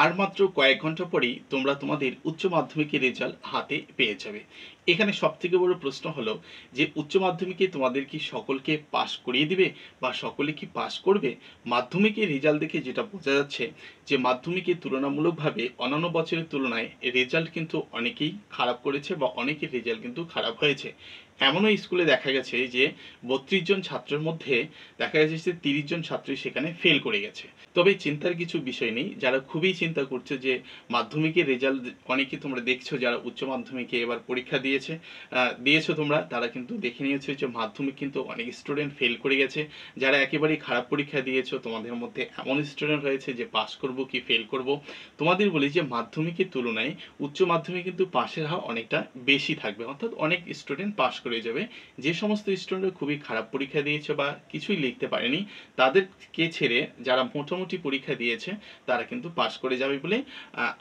আর মাত্র কয়েক ঘন্টা পরেই তোমরা তোমাদের উচ্চ মাধ্যমিকের রেজাল্ট হাতে পেয়ে যাবে। এখানে সবথেকে বড় প্রশ্ন হলো যে উচ্চ মাধ্যমিকে তোমাদের কি সকলকে পাস করিয়ে দিবে বা সকলে কি পাস করবে? মাধ্যমিকের রেজাল্ট দেখে যেটা বোঝা যাচ্ছে যে মাধ্যমিকে তুলনামূলকভাবে অন্যান্য বছরের তুলনায় রেজাল্ট কিন্তু অনেকেই খারাপ করেছে বা অনেকের রেজাল্ট কিন্তু খারাপ হয়েছে। এমনও স্কুলে দেখা গেছে যে ৩২ জন ছাত্রের মধ্যে দেখা গেছে যে ৩০ জন ছাত্রই সেখানে ফেল করে গেছে। তবে চিন্তার কিছু বিষয় নেই, যারা খুবই চিন্তা করছে যে মাধ্যমিকের রেজাল্ট অনেকে তোমরা দেখছো যারা উচ্চ মাধ্যমিকে এবার পরীক্ষা দিয়েছো তোমরা, তারা কিন্তু দেখে নিয়েছো যে মাধ্যমিক কিন্তু অনেক স্টুডেন্ট ফেল করে গেছে। যারা একেবারেই খারাপ পরীক্ষা দিয়েছো তোমাদের মধ্যে এমন স্টুডেন্ট হয়েছে যে পাস করব কি ফেল করব। তোমাদের বলি যে মাধ্যমিকের তুলনায় উচ্চ মাধ্যমিক কিন্তু পাশের হার অনেকটা বেশি থাকবে, অর্থাৎ অনেক স্টুডেন্ট পাস করে যাবে। যে সমস্ত স্টুডেন্ট খুবই খারাপ পরীক্ষা দিয়েছে বা কিছুই লিখতে পারেনি, তাদেরকে ছেড়ে যারা মোটামুটি পরীক্ষা দিয়েছে তারা কিন্তু পাস করে যাবে বলে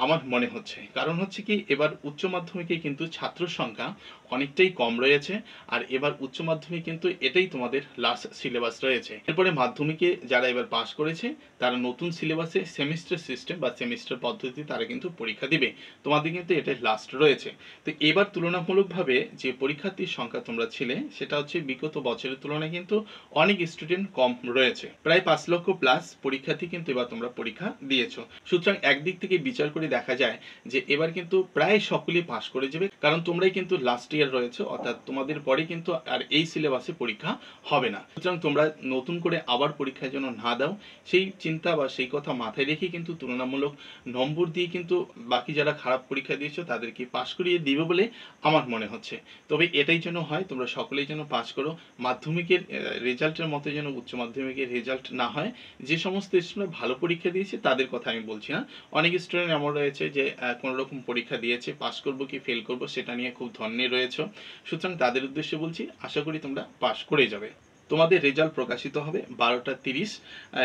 আমার মনে হচ্ছে। কারণ হচ্ছে কি, এবার উচ্চ মাধ্যমিকে কিন্তু ছাত্র সংখ্যা অনেকটাই কম রয়েছে, আর এবার উচ্চ মাধ্যমিক কিন্তু এটাই তোমাদের লাস্ট সিলেবাস রয়েছে। এরপরে মাধ্যমিকে যারা এবার পাস করেছে তারা নতুন সিলেবাসে সেমিস্টার সিস্টেম বা সেমিস্টার পদ্ধতি তারা কিন্তু পরীক্ষা দিবে। তোমাদের কিন্তু এটাই লাস্ট রয়েছে। তো এবার তুলনামূলকভাবে যে পরীক্ষার্থীর সংখ্যা তোমরা ছিলে সেটা হচ্ছে বিগত বছরের তুলনায় কিন্তু অনেক স্টুডেন্ট কম রয়েছে। প্রায় 5 লক্ষ প্লাস পরীক্ষার্থী কিন্তু এবার তোমরা পরীক্ষা দিয়েছো। সুতরাং একদিক থেকে বিচার করে দেখা যায় যে এবার কিন্তু প্রায় সকলেই পাস করে যাবে, কারণ তোমরাই কিন্তু লাস্ট ইয়ার রয়েছে, অর্থাৎ তোমাদের পরে কিন্তু আর এই সিলেবাসে পরীক্ষা হবে না। সুতরাং তোমরা নতুন করে আবার পরীক্ষার জন্য না দাও, সেই চিন্তা বা সেই কথা মাথায় রেখে কিন্তু তুলনামূলক নম্বর দিয়ে কিন্তু বাকি যারা খারাপ পরীক্ষা দিয়েছো তাদেরকে পাস করিয়ে দিবে বলে আমার মনে হচ্ছে। তবে এটাই যেন হয়, তোমরা সকলেই যেন পাস করো। মাধ্যমিকের রেজাল্টের মতো যেন উচ্চ মাধ্যমিকের রেজাল্ট না হয়। যে সমস্ত স্টুডেন্ট ভালো পরীক্ষা দিয়েছে তাদের কথা আমি বলছি না, অনেক স্টুডেন্ট এমন রয়েছে যে কোনো রকম পরীক্ষা দিয়েছে, পাস করবো কি ফেল করবো সেটা নিয়ে খুব ধন্যে রয়েছে। সুতরাং তাদের উদ্দেশ্যে বলছি, আশা করি তোমরা পাস করে যাবে। তোমাদের রেজাল্ট প্রকাশিত হবে 12টা 30,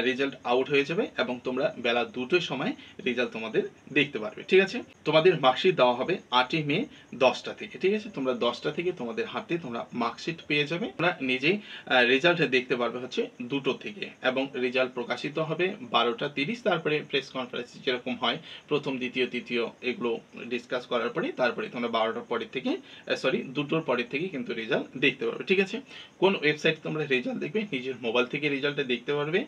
রেজাল্ট আউট হয়ে যাবে এবং তোমরা বেলা 2টোর সময় রেজাল্ট তোমাদের দেখতে পারবে। ঠিক আছে, তোমাদের মার্কশিট দেওয়া হবে 8ই মে 10টা থেকে। ঠিক আছে, তোমরা 10টা থেকে তোমাদের হাতে তোমরা মার্কশিট পেয়ে যাবে। তোমরা নিজেই রেজাল্ট দেখতে পারবে হচ্ছে 2টো থেকে, এবং রেজাল্ট প্রকাশিত হবে 12টা 30। তারপরে প্রেস কনফারেন্স যেরকম হয় প্রথম দ্বিতীয় তৃতীয় এগুলো ডিসকাস করার পরে তারপরে তোমরা 12টার পরের থেকে 2টোর পরের থেকে কিন্তু রেজাল্ট দেখতে পারবে। ঠিক আছে, কোন ওয়েবসাইট তোমরা রেজাল্ট দেখবে? নিজের মোবাইল থেকে রেজাল্টটা দেখতে পারবে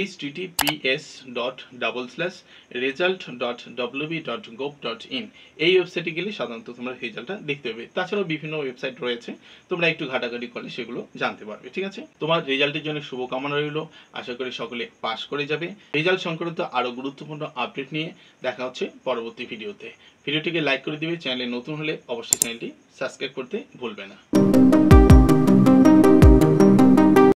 https://result.wb.gov.in এই ওয়েবসাইটে গেলে সাধারণত তোমরা রেজাল্টটা দেখতে পাবে। তাছাড়াও বিভিন্ন ওয়েবসাইট রয়েছে, তোমরা একটু ঘাটাঘাটি করলে সেগুলো জানতে পারবে। ঠিক আছে, তোমার রেজাল্টের জন্য শুভকামনা রইল। আশা করি সকলে পাস করে যাবে। রেজাল্ট সংক্রান্ত আরও গুরুত্বপূর্ণ আপডেট নিয়ে দেখা হচ্ছে পরবর্তী ভিডিওতে। ভিডিওটিকে লাইক করে দিবে, চ্যানেলে নতুন হলে অবশ্যই চ্যানেলটি সাবস্ক্রাইব করতে ভুলবে না।